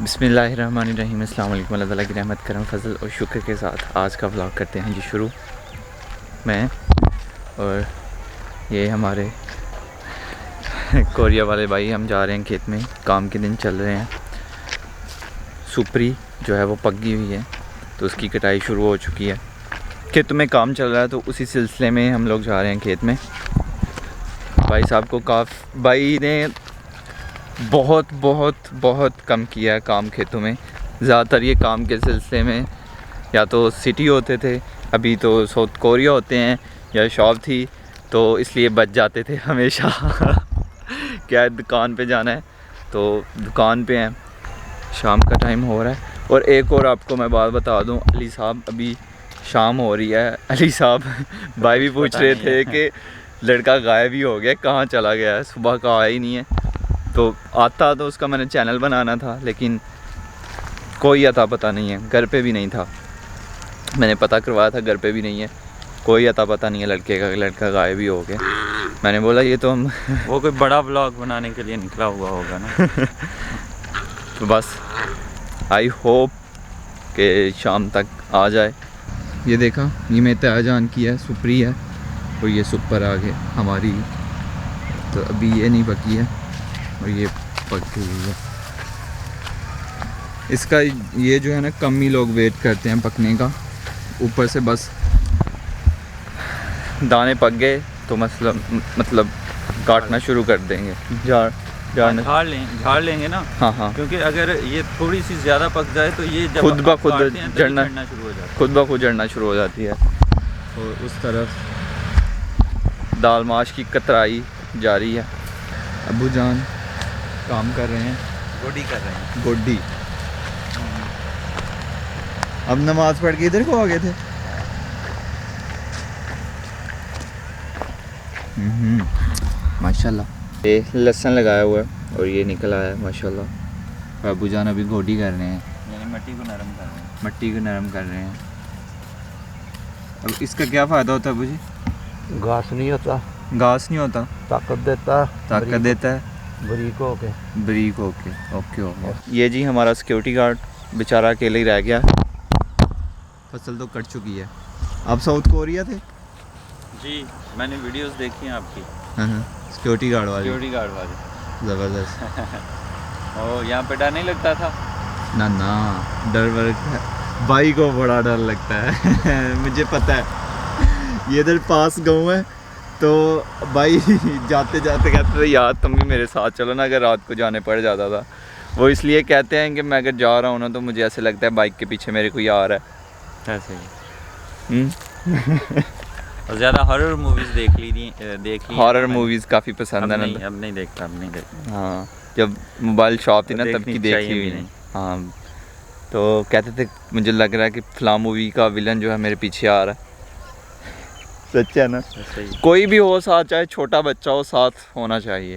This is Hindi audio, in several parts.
बिस्मिल्लाहिर्रहमानिर्रहीम। अस्सलाम वालेकुम। अल्लाह ताला की रहमत करम फजल और शुक्र के साथ आज का व्लॉग करते हैं जी शुरू। मैं और ये हमारे कोरिया वाले भाई हम जा रहे हैं खेत में, काम के दिन चल रहे हैं। सुपरी जो है वो पकी हुई है तो उसकी कटाई शुरू हो चुकी है। खेत में काम चल रहा है तो उसी सिलसिले में हम लोग जा रहे हैं खेत में। भाई साहब को भाई ने बहुत कम किया है काम खेतों में। ज़्यादातर ये काम के सिलसिले में या तो सिटी होते थे, अभी तो साउथ कोरिया होते हैं, या शॉप थी तो इसलिए बच जाते थे हमेशा। क्या है, दुकान पे जाना है तो दुकान पे हैं। शाम का टाइम हो रहा है। और एक और आपको मैं बात बता दूं, अली साहब अभी शाम हो रही है, अली साहब भाई भी पूछ रहे थे कि लड़का गायब ही हो गया, कहाँ चला गया है, सुबह का आया ही नहीं है। तो आता तो उसका मैंने चैनल बनाना था लेकिन कोई अता पता नहीं है, घर पे भी नहीं था। मैंने पता करवाया था, घर पे भी नहीं है, कोई अता पता नहीं है लड़के का, लड़का गायब ही हो गया। मैंने बोला ये तो हम वो कोई बड़ा व्लॉग बनाने के लिए निकला हुआ होगा ना। तो बस आई होप कि शाम तक आ जाए। ये देखा, ये मैं तहजान की है, सुपरी है और ये सुपर आ गए हमारी। तो अभी ये नहीं पकी है और ये पक गई है। इसका ये जो है ना, कम ही लोग वेट करते हैं पकने का। ऊपर से बस दाने पक गए तो मतलब काटना शुरू कर देंगे, झाड़ लेंगे ना। हाँ, क्योंकि अगर ये थोड़ी सी ज़्यादा पक जाए तो ये जब खुद ब खुद जड़ना शुरू हो जाता है, खुद ब खुद जड़ना शुरू हो जाती है। और उस तरफ दाल माश की कतराई जारी है। अबू जान काम कर रहे हैं, गोडी कर रहे हैं। गोडी। अब नमाज पढ़ के इधर को आ गए थे। माशाल्लाह। ये लहसुन लगाया हुआ है और ये निकल आया है माशाल्लाह। अबू जान अभी गोडी कर रहे हैं, यानी मिट्टी को नरम कर रहे हैं। मिट्टी को नरम कर रहे हैं। अब इसका क्या फ़ायदा होता है अबू जी? घास नहीं होता, घास नहीं होता, ताकत देता है, बरीक हो के। Break okay okay. ये जी हमारा सिक्योरिटी गार्ड बेचारा अकेले ही रह गया। फसल तो कट चुकी है। आप साउथ कोरिया थे? जी, मैंने वीडियोस देखी हैं आपकी। हाँ, सिक्योरिटी गार्ड वाले। सिक्योरिटी गार्ड वाले ज़बरदस्त। ओ, यहाँ पे डर नहीं लगता था? ना डर वर्क भाई को बड़ा डर लगता है। मुझे पता है, ये इधर पास गाँव है तो भाई जाते जाते कहते थे यार तुम भी मेरे साथ चलो ना, अगर रात को जाने पड़ जाता था। वो इसलिए कहते हैं कि मैं अगर जा रहा हूँ ना तो मुझे ऐसे लगता है बाइक के पीछे मेरे कोई आ रहा है। ऐसे ही। और ज़्यादा हॉरर मूवीज़ देख ली। हॉरर मूवीज़ काफ़ी पसंद है ना। अब नहीं देखता। हाँ, जब मोबाइल शॉप थी ना तब की देखी हुई नहीं। हाँ, तो कहते थे मुझे लग रहा है कि फिल्म मूवी का विलन जो है मेरे पीछे आ रहा है। सच है ना? कोई भी हो साथ, चाहे छोटा बच्चा हो, साथ होना चाहिए।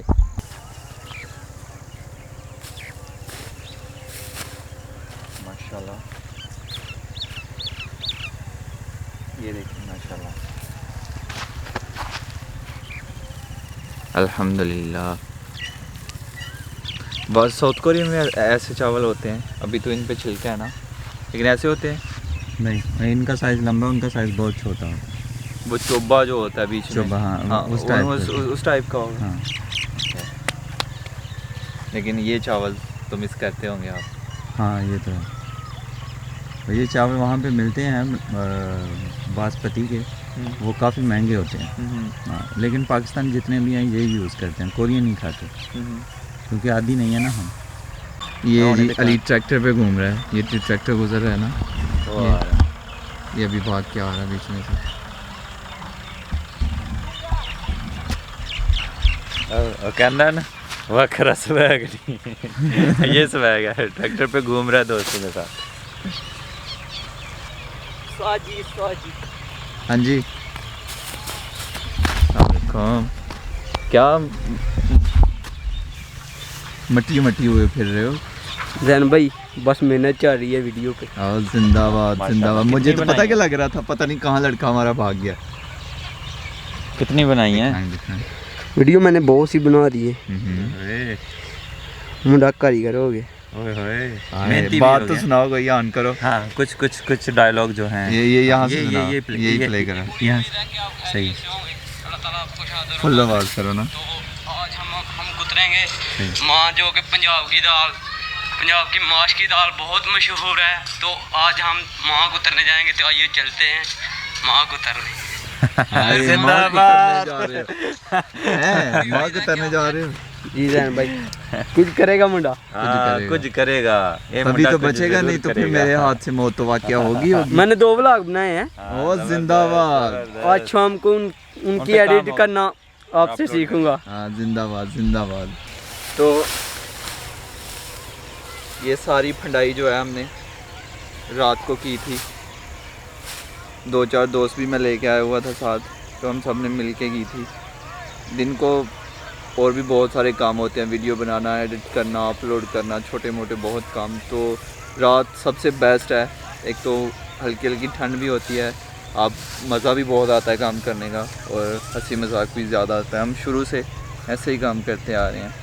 माशाल्लाह, ये देखिए माशाल्लाह, अल्हम्दुलिल्लाह। बस साउथ कोरिया में ऐसे चावल होते हैं, अभी तो इन पे छिलका है ना, लेकिन ऐसे होते हैं। नहीं, इनका साइज़ लंबा, उनका साइज़ बहुत छोटा है। वो चोबा जो होता है बीच में, चोबा, हाँ, उस टाइप का होगा। हाँ। लेकिन ये चावल तो मिस करते होंगे आप। हाँ, ये तो है। ये चावल वहाँ पे मिलते हैं बासमती के, वो काफ़ी महंगे होते हैं। हाँ, लेकिन पाकिस्तान जितने भी हैं यही यूज़ करते हैं, कोरियन नहीं खाते क्योंकि आदी नहीं है ना हम। ये अली ट्रैक्टर पे घूम रहा है, ये ट्रैक्टर गुजर रहा है ना, ये अभी भाग के आ रहा है बीच में से। कहना ना वखरा स्वैग नहीं। ये स्वैग है, ट्रैक्टर पे घूम रहा है दोस्तों के साथ। हाँ जी, क्या मट्टी हुए फिर रहे हो जैन भाई? बस मेहनत चल रही है वीडियो पे। जिंदाबाद जिंदाबाद। मुझे तो पता क्या लग रहा था, पता नहीं कहाँ लड़का हमारा भाग गया। कितनी बनाई है वीडियो? मैंने बहुत सी बना दी है। मुंडा कारीगर हो गए। ओए होए आए, मेहनती भी बात हो तो गया। सुनाओ कोई ऑन करो। हाँ कुछ डायलॉग जो हैं ये यहाँ से सुनाओ, ये यही प्ले करो। यहाँ सही फुल आवाज करो ना। तो आज हम उतरेंगे माँ जो कि पंजाब की दाल, पंजाब की माश की दाल बहुत मशहूर है। तो आज हम माँ को उतरने जाएंगे, तो आइए चलते हैं माँ को उतरने। जिंदाबाद। माँ को तरने जा रहे हो। जी जैन भाई कुछ करेगा मुंडा। कुछ करेगा ये तभी मुंडा तो कुछ बचेगा, जरूर नहीं तो फिर करेगा। मेरे हाथ से मौत तो वाकया होगी होगी। मैंने 2 व्लॉग बनाए हैं। ओ जिंदाबाद। आज शाम को उनकी पे काम एडिट होगा। करना आपसे सीखूंगा। हाँ जिंदाबाद जिंदाबाद। तो ये सारी फंडाई जो है हमने रात को की थी। 2-4 दोस्त भी मैं लेके आया हुआ था साथ, तो हम सब ने मिल के की थी। दिन को और भी बहुत सारे काम होते हैं, वीडियो बनाना, एडिट करना, अपलोड करना, छोटे मोटे बहुत काम। तो रात सबसे बेस्ट है। एक तो हल्की हल्की ठंड भी होती है, आप मज़ा भी बहुत आता है काम करने का, और हंसी मजाक भी ज़्यादा आता है। हम शुरू से ऐसे ही काम करते आ रहे हैं।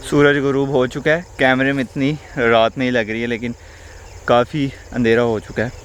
सूरज गुरूब हो चुका है। कैमरे में इतनी रात नहीं लग रही है, लेकिन काफ़ी अंधेरा हो चुका है।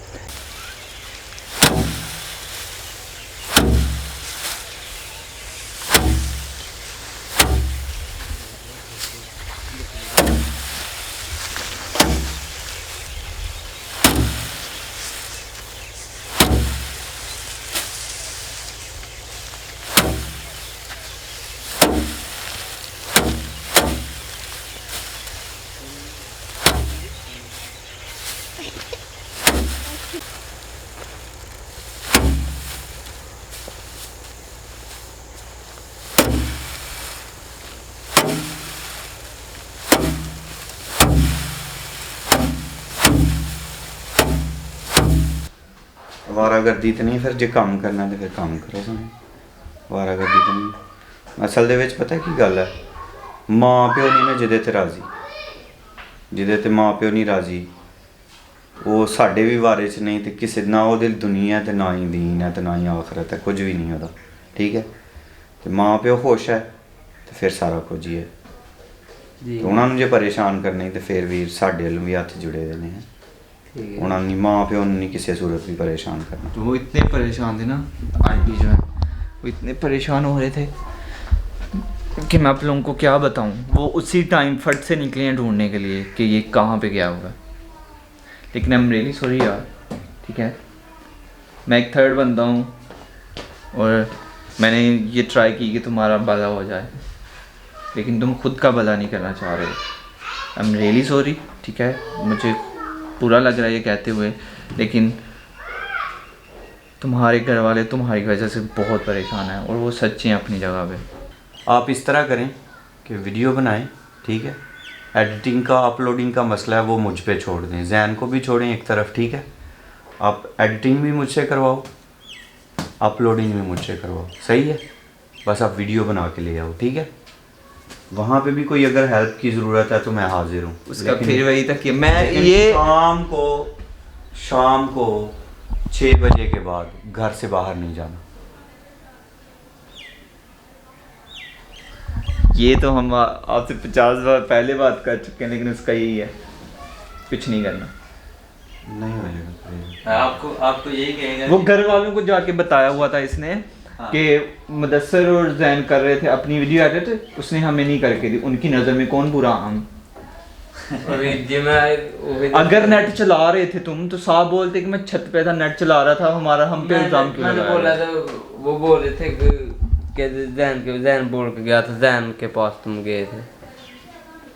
ਵਾਰਾਗਰਦੀ ਤੇ ਨਹੀਂ, ਫਿਰ ਜੇ ਕੰਮ ਕਰਨਾ ਤੇ ਫਿਰ ਕੰਮ ਕਰੋ ਸਾਨੂੰ। ਵਾਰਾਗਰਦੀ ਤੇ ਨਹੀਂ। ਅਸਲ ਦੇ ਵਿੱਚ ਪਤਾ ਕੀ ਗੱਲ ਹੈ, ਮਾਂ ਪਿਓ ਨਹੀਂ ਨਾ ਜਿਹਦੇ ਤੇ ਰਾਜ਼ੀ, ਜਿਹਦੇ ਤੇ ਮਾਂ ਪਿਓ ਨਹੀਂ ਰਾਜ਼ੀ, ਉਹ ਸਾਡੇ ਵੀ ਬਾਰੇ 'ਚ ਨਹੀਂ, ਤੇ ਕਿਸੇ ਨਾ ਉਹਦੇ ਦੁਨੀਆ ਤੇ ਨਾ ਹੀ ਦੀਨ ਹੈ ਤੇ ਨਾ ਹੀ ਆਖਰਤ ਹੈ, ਕੁਝ ਵੀ ਨਹੀਂ ਉਹਦਾ। ਠੀਕ ਹੈ, ਤੇ ਮਾਂ ਪਿਓ ਖੁਸ਼ ਹੈ ਤੇ ਫਿਰ ਸਾਰਾ ਕੁਝ ਹੀ ਹੈ। जी ਤੇ ਉਹਨਾਂ ਨੂੰ ਜੇ ਪਰੇਸ਼ਾਨ ਕਰਨੇ ਤੇ ਫਿਰ ਵੀਰ ਸਾਡੇ ਵੱਲੋਂ ਵੀ ਹੱਥ ਜੁੜੇ ਦੇ ਨੇ। ठीक है। ਉਹਨਾਂ ਨੂੰ ਮਾਂ ਪਿਓ ਨੂੰ ਨਹੀਂ ਕਿਸੇ सूरत भी परेशान करना। तो वो इतने परेशान थे ना, आंटी जो है वो इतने परेशान हो रहे थे कि मैं आप लोगों को क्या बताऊं। वो उसी टाइम फट से निकले हैं ढूंढने के लिए कि ये कहाँ पे गया होगा। लेकिन आई एम रियली सॉरी यार, ठीक है। मैं एक थर्ड बंदा हूँ और मैंने ये ट्राई की कि तुम्हारा भला हो जाए, लेकिन तुम खुद का भला नहीं करना चाह रहे हो। आई एम रियली सॉरी, ठीक है। मुझे बुरा लग रहा है ये कहते हुए, लेकिन तुम्हारे घर वाले तुम्हारी वजह से बहुत परेशान हैं, और वो सच्चे हैं अपनी जगह पे। आप इस तरह करें कि वीडियो बनाएं, ठीक है। एडिटिंग का, अपलोडिंग का मसला है वो मुझ पे छोड़ दें, जैन को भी छोड़ें एक तरफ, ठीक है। आप एडिटिंग भी मुझसे करवाओ, अपलोडिंग भी मुझसे करवाओ, सही है। बस आप वीडियो बना के ले आओ, ठीक है। वहाँ पे भी कोई अगर हेल्प की ज़रूरत है तो मैं हाजिर हूँ। उसका फिर वही तक कि मैं ये शाम को 6 बजे के बाद घर से बाहर नहीं जाना। ये तो हम आपसे 50 बार पहले बात कर चुके हैं, लेकिन उसका यही है, कुछ नहीं करना। नहीं होगा आपको यही कहेगा वो घर वालों को जाके बताया हुआ था इसने कि मुदस्सर और जैन कर रहे थे अपनी वीडियो एडिट, उसने हमें नहीं करके दी। उनकी नज़र में कौन बुरा हम? अगर नेट चला रहे थे तुम तो साफ बोलते कि मैं छत पे था, नेट चला रहा था, हमारा हम पे इल्जाम क्यों मैंने लगा बोला रहे हो? था, वो बोल रहे थे कि जैन बोल के गया था, जैन के पास तुम गए थे,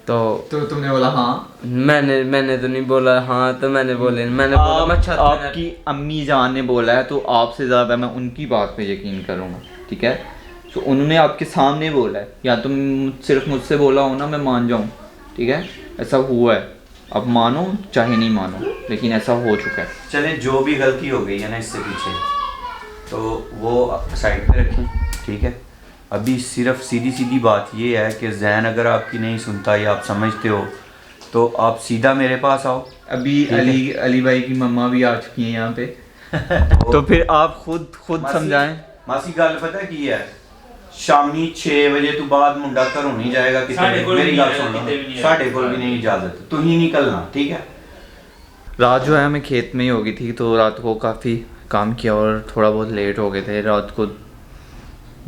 तो तुमने बोला हाँ। मैंने तो नहीं बोला हाँ, तो मैंने बोला मैं छत पे आपकी अम्मी जान ने बोला है तो आपसे ज़्यादा मैं उनकी बात पे यकीन करूँगा, ठीक है। तो उन्होंने आपके सामने बोला है, या तुम सिर्फ मुझसे बोला हो ना मैं मान जाऊँ, ठीक है। ऐसा हुआ है, अब मानो चाहे नहीं मानो, लेकिन ऐसा हो चुका है। चले, जो भी गलती हो गई है ना इससे पीछे, तो वो साइड पे रखें, ठीक है। अभी सिर्फ सीधी सीधी बात ये है कि जैन अगर आपकी नहीं सुनता या आप समझते हो तो आप सीधा मेरे पास आओ। अभी अली भाई की मम्मा भी आ चुकी हैं यहाँ पे तो फिर आप खुद समझाएं। मासी गल पता की है, शामी 6 बजे तो बाद मुंडा घरों नहीं जाएगा किसी, मेरी गल सुन लो, साढ़े कोल भी नहीं इजाजत, तू ही निकलना, ठीक है। रात जो है हमें खेत में ही हो गई थी, तो रात को काफ़ी काम किया और थोड़ा बहुत लेट हो गए थे। रात को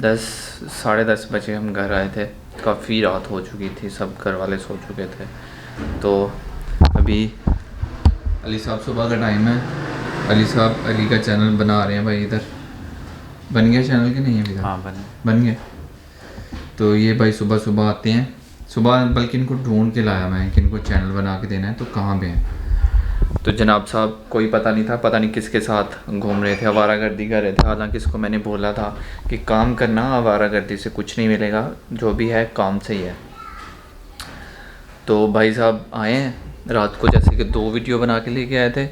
10 साढ़े 10 बजे हम घर आए थे, काफ़ी रात हो चुकी थी, सब घर वाले सो चुके थे। तो अभी अली साहब सुबह का टाइम है, अली साहब अली का चैनल बना रहे हैं भाई। इधर बन गया चैनल कि नहीं अभी तक? हाँ बन गया। तो ये भाई सुबह सुबह आते हैं, सुबह बल्कि इनको ढूंढ के लाया मैं कि इनको चैनल बना के देना है, तो कहाँ पे हैं। तो जनाब साहब कोई पता नहीं था, पता नहीं किसके साथ घूम रहे थे, आवारागर्दी कर रहे थे। हालांकि इसको मैंने बोला था कि काम करना, आवारागर्दी से कुछ नहीं मिलेगा, जो भी है काम से ही है। तो भाई साहब आए हैं रात को, जैसे कि 2 वीडियो बना के लेके आए थे।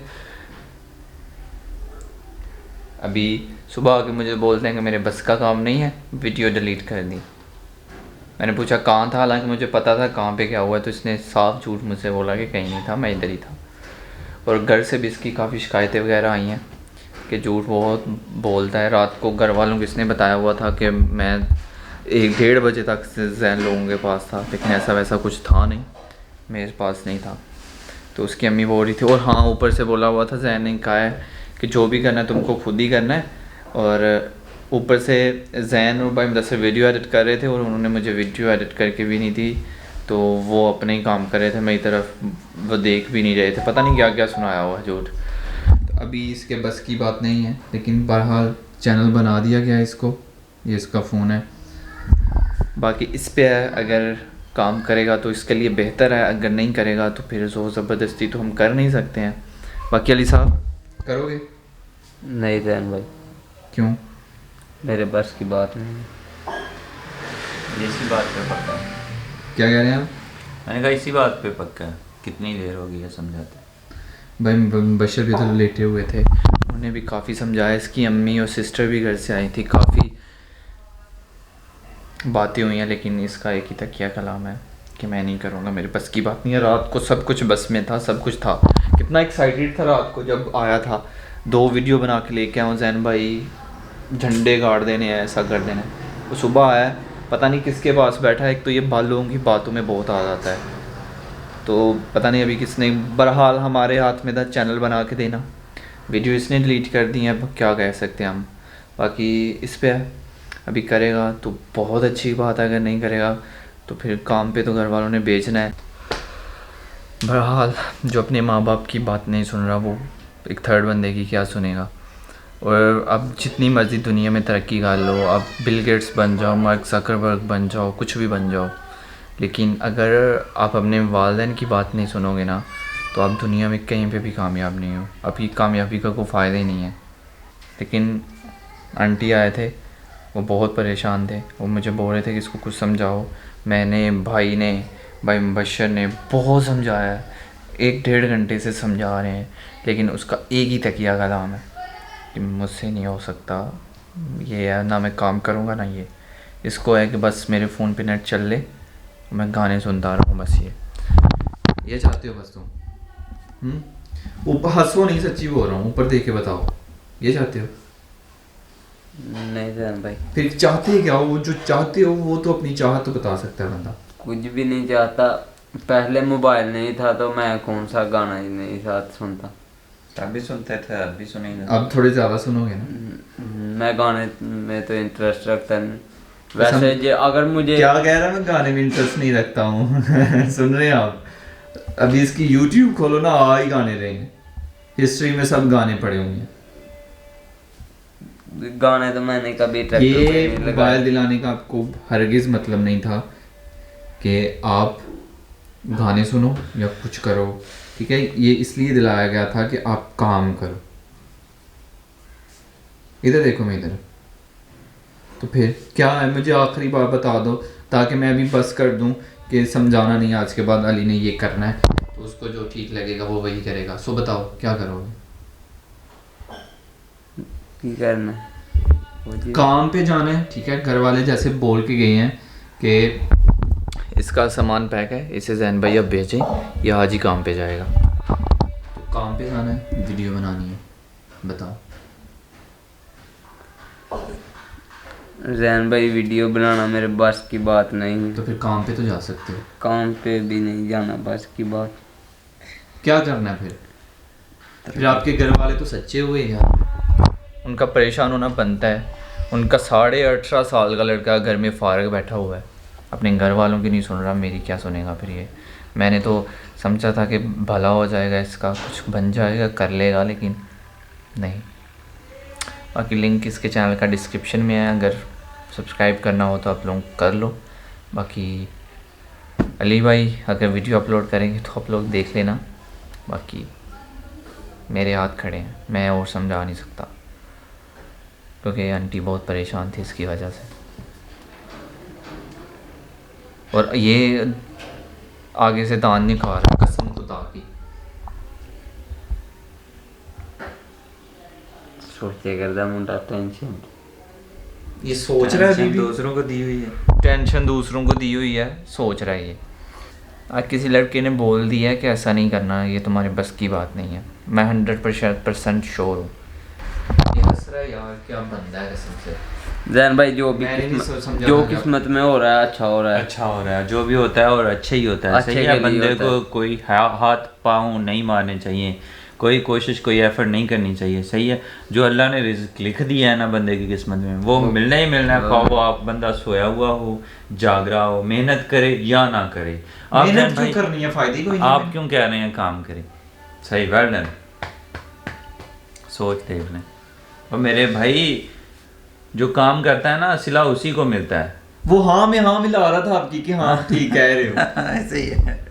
अभी सुबह आके मुझे बोलते हैं कि मेरे बस का काम नहीं है, वीडियो डिलीट कर दी। मैंने पूछा कहाँ था, हालांकि मुझे पता था कहाँ पे क्या हुआ है, तो इसने साफ झूठ मुझसे बोला कि कहीं नहीं था, मैं इधर ही था। और घर से भी इसकी काफ़ी शिकायतें वगैरह आई हैं कि झूठ बहुत बोलता है। रात को घर वालों को इसने बताया हुआ था कि मैं 1-1:30 बजे तक जैन लोगों के पास था, लेकिन ऐसा वैसा कुछ था नहीं, मेरे पास नहीं था। तो उसकी अम्मी बोल रही थी, और हाँ ऊपर से बोला हुआ था, जैन ने कहा है कि जो भी करना है तुमको खुद ही करना है। और ऊपर से जैन और भाई मुदस्सिर वीडियो एडिट कर रहे थे और उन्होंने मुझे वीडियो एडिट करके भी नहीं दी, तो वो अपने ही काम कर रहे थे, मेरी तरफ वो देख भी नहीं रहे थे। पता नहीं क्या क्या सुनाया हुआ झूठ। तो अभी इसके बस की बात नहीं है, लेकिन बहरहाल चैनल बना दिया गया इसको, ये इसका फ़ोन है। बाकी इस पे है, अगर काम करेगा तो इसके लिए बेहतर है, अगर नहीं करेगा तो फिर ज़ोर ज़बरदस्ती तो हम कर नहीं सकते हैं। बाकी अली साहब करोगे? नहीं जैन भाई, क्यों? मेरे बस की बात नहीं है। इसी बात पे पक्का है। क्या कह रहे हैं आप? मैंने कहा इसी बात पे पक्का है। कितनी देर हो गई है समझाते? भाई बशर भी तो लेटे हुए थे, उन्हें भी काफ़ी समझाया। इसकी अम्मी और सिस्टर भी घर से आई थी, काफ़ी बातें हुई हैं, लेकिन इसका एक ही तकिया कलाम है कि मैं नहीं करूँगा, मेरे बस की बात नहीं है। रात को सब कुछ बस में था, सब कुछ था। कितना एक्साइटेड था रात को जब आया था, 2 वीडियो बना के लेके आऊँ, जैन भाई झंडे गाड़ देने हैं, ऐसा कर देना है। वो सुबह आया, पता नहीं किसके पास बैठा है, एक तो ये लोगों की बातों में बहुत आ जाता है, तो पता नहीं अभी किसने, बहरहाल हमारे हाथ में था चैनल बना के देना। वीडियो इसने डिलीट कर दी है, क्या कह सकते हैं हम। बाकी इस पे है, अभी करेगा तो बहुत अच्छी बात है, अगर नहीं करेगा तो फिर काम पे तो घर वालों ने भेजना है। बहरहाल जो अपने माँ बाप की बात नहीं सुन रहा, वो एक थर्ड बंदे की क्या सुनेगा। और अब जितनी मर्ज़ी दुनिया में तरक्की कर लो, अब बिल गेट्स बन जाओ, मार्क ज़करबर्ग बन जाओ, कुछ भी बन जाओ, लेकिन अगर आप अपने वालिदैन की बात नहीं सुनोगे ना, तो आप दुनिया में कहीं पे भी कामयाब नहीं हो। आपकी कामयाबी का कोई फ़ायदा ही नहीं है। लेकिन आंटी आए थे, वो बहुत परेशान थे, वो मुझे बोल रहे थे कि इसको कुछ समझाओ। मैंने, भाई मुबश्शिर ने बहुत समझाया, 1-1.5 घंटे से समझा रहे हैं, लेकिन उसका एक ही तकिया कलाम है कि मुझसे नहीं हो सकता, ये है ना, मैं काम करूँगा ना, इसको है कि बस मेरे फ़ोन पे नेट चल ले, मैं गाने सुनता रहूँ, बस ये चाहते हो बस तुम? ऊपर हंसो नहीं, सच्ची बोल रहा हूँ, ऊपर देख के बताओ, ये चाहते हो? नहीं जैन भाई, फिर चाहते क्या हो? वो जो चाहते हो वो तो अपनी चाहत तो बता सकता है बंदा। कुछ भी नहीं चाहता। पहले मोबाइल नहीं था तो मैं कौन सा गाना ही नहीं साथ सुनता। तब भी सुनते थे, अब भी सुनेंगे। अब थोड़े ज़्यादा सुनोगे ना। मैं गाने में तो इंटरेस्ट रखता नहीं। वैसे जे अगर मुझे क्या कह रहा है, मैं गाने में इंटरेस्ट नहीं रखता हूँ। सुन रहे हैं आप? अभी इसकी यूट्यूब खोलो ना, आ ही गाने रहेंगे, हिस्ट्री में सब गाने पड़े होंगे। गाने तो मैंने कभी ट्रैक्टर पे ये नहीं मोबाइल लगाए। दिलाने का आपको हरगिज मतलब नहीं था कि आप गाने सुनो या कुछ करो, ठीक है? ये इसलिए दिलाया गया था कि आप काम करो। इधर देखो, मैं इधर। तो फिर क्या है, मुझे आखिरी बात बता दो ताकि मैं अभी बस कर दूं कि समझाना नहीं, आज के बाद अली ने ये करना है तो उसको जो ठीक लगेगा वो वही करेगा। सो बताओ क्या करोगे? की करना है? वो जी- काम पे जाना है, ठीक है? घर वाले जैसे बोल के गए हैं कि इसका सामान पैक है, इसे जैन भाई अब भेजें, ये आज ही काम पे जाएगा। तो काम पे जाना है, वीडियो बनानी है, बताओ। जैन भाई वीडियो बनाना मेरे बस की बात नहीं है। तो फिर काम पे तो जा सकते हो। काम पे भी नहीं जाना बस की बात। क्या करना है फिर आपके घर वाले तो सच्चे हुए यार, उनका परेशान होना बनता है। उनका 18.5 साल का लड़का घर में फारग बैठा हुआ है, अपने घर वालों की नहीं सुन रहा, मेरी क्या सुनेगा फिर ये? मैंने तो समझा था कि भला हो जाएगा, इसका कुछ बन जाएगा, कर लेगा, लेकिन नहीं। बाकी लिंक इसके चैनल का डिस्क्रिप्शन में है, अगर सब्सक्राइब करना हो तो आप लोग कर लो। बाकी अली भाई अगर वीडियो अपलोड करेंगे तो आप लोग देख लेना। बाकी मेरे हाथ खड़े हैं, मैं और समझा नहीं सकता, क्योंकि आंटी बहुत परेशान थी इसकी वजह से। और ये आगे से दान नहीं खा रहा, कसम खुदा की। सोचे करदा मुंडा टेंशन। ये सोच रहा है अभी भी, दूसरों को दी हुई है टेंशन दूसरों को दी हुई है, सोच रहा है ये। आज किसी लड़के ने बोल दिया है कि ऐसा नहीं करना, ये तुम्हारे बस की बात नहीं है। मैं 100% श्योर हूँ। ये हंस रहा है यार, क्या बंदा है कसम से। जैन भाई जो भी मैंने नहीं समझा जो था कि किस्मत में हो रहा है अच्छा हो रहा है। अच्छा हो रहा है, जो भी होता है और अच्छा ही होता है। अच्छे सही के है, लिए बंदे होता को है। कोई हाथ पाँव नहीं मारने चाहिए, कोई कोशिश कोई एफर्ट नहीं करनी चाहिए। सही है, जो अल्लाह ने रिज़्क लिख दिया है ना बंदे की किस्मत में, वो मिलना ही मिलना है। ख्वाह वो आप बंदा सोया हुआ हो, जाग रहा हो, मेहनत करे या ना करे। आप मेहनत भाई क्यों करनी है, फायदे कोई नहीं आप है। क्यों कह रहे हैं काम करें? सही, वेल डन, सोच देख लें। और मेरे भाई जो काम करता है ना, सिला उसी को मिलता है। वो हाँ में हाँ मिला रहा था आपकी कि हाँ ठीक कह रहे हो। ऐसे ही है।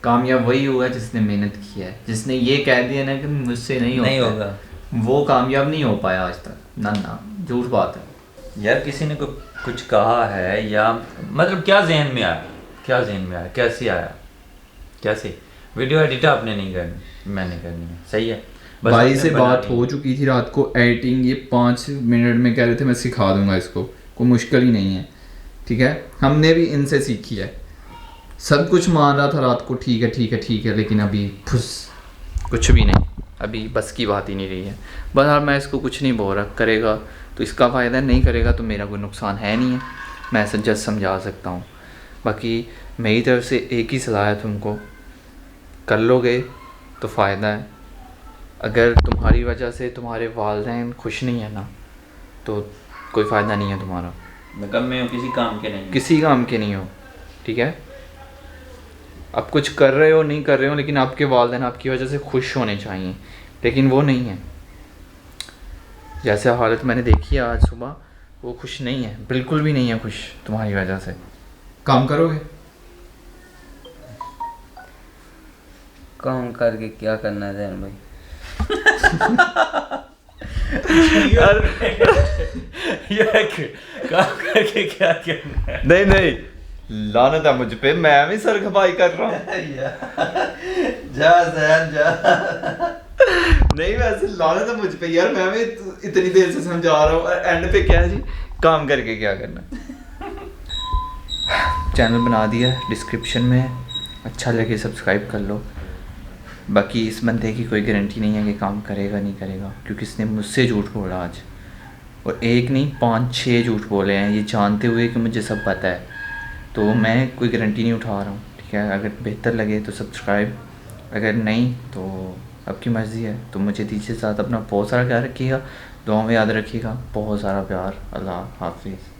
कामयाब वही होगा जिसने मेहनत किया है, जिसने ये कह दिया ना कि मुझसे नहीं होगा, वो कामयाब नहीं हो पाया आज तक। ना ना, झूठ बात है। यार किसी ने कुछ कहा है या मतलब क्या जहन में आया, क्या जहन में आया, कैसे आया, कैसे? वीडियो एडिट आपने नहीं करनी, मैंने करनी है। सही है, बस भाई आपने से बात बनानी हो चुकी थी रात को, एडिटिंग ये 5 मिनट में कह रहे थे मैं सिखा दूंगा इसको, कोई मुश्किल ही नहीं है, ठीक है? हमने भी इनसे सीखी है, सब कुछ मान रहा था रात को, ठीक है ठीक है ठीक है, लेकिन अभी फुस कुछ भी नहीं, अभी बस की बात ही नहीं रही है। बस यार मैं इसको कुछ नहीं बोल रहा, करेगा तो इसका फ़ायदा, नहीं करेगा तो मेरा कोई नुकसान है नहीं है, मैं ऐसा जस्ट समझा सकता हूँ। बाकी मेरी तरफ से एक ही सलाह है तुमको, कर लोगे तो फ़ायदा है। अगर तुम्हारी वजह से तुम्हारे वालिदैन खुश नहीं है ना, तो कोई फ़ायदा नहीं है तुम्हारा, निकम्मे हो, किसी काम के नहीं। किसी काम के नहीं हो, ठीक है? आप कुछ कर रहे हो नहीं कर रहे हो, लेकिन आपके वालिदैन आपकी वजह से खुश होने चाहिए, लेकिन वो नहीं है। जैसे हालत मैंने देखी है आज सुबह, वो खुश नहीं है, बिल्कुल भी नहीं है खुश तुम्हारी वजह से। काम करोगे? काम करके क्या करना है जैन भाई? काम करके क्या करना है? नहीं नहीं, लानत है मुझ पे, मैं भी सर खपाई कर रहा हूँ। जा जहन जा। नहीं वैसे लाना तो मुझ पे यार, मैं भी इतनी देर से समझा रहा हूँ, एंड पे क्या है जी, काम करके क्या करना। चैनल बना दिया डिस्क्रिप्शन में, अच्छा लगे सब्सक्राइब कर लो। बाकी इस बंदे की कोई गारंटी नहीं है कि काम करेगा नहीं करेगा, क्योंकि इसने मुझसे झूठ बोला आज, और एक नहीं 5-6 झूठ बोले हैं, ये जानते हुए कि मुझे सब पता है। तो मैं कोई गारंटी नहीं उठा रहा हूँ, ठीक है। अगर बेहतर लगे तो सब्सक्राइब, अगर नहीं तो आपकी मर्ज़ी है। तो मुझे दीजिए साथ, अपना बहुत सारा ख्याल रखिएगा, दुआ में याद रखिएगा, बहुत सारा प्यार। अल्लाह हाफिज़।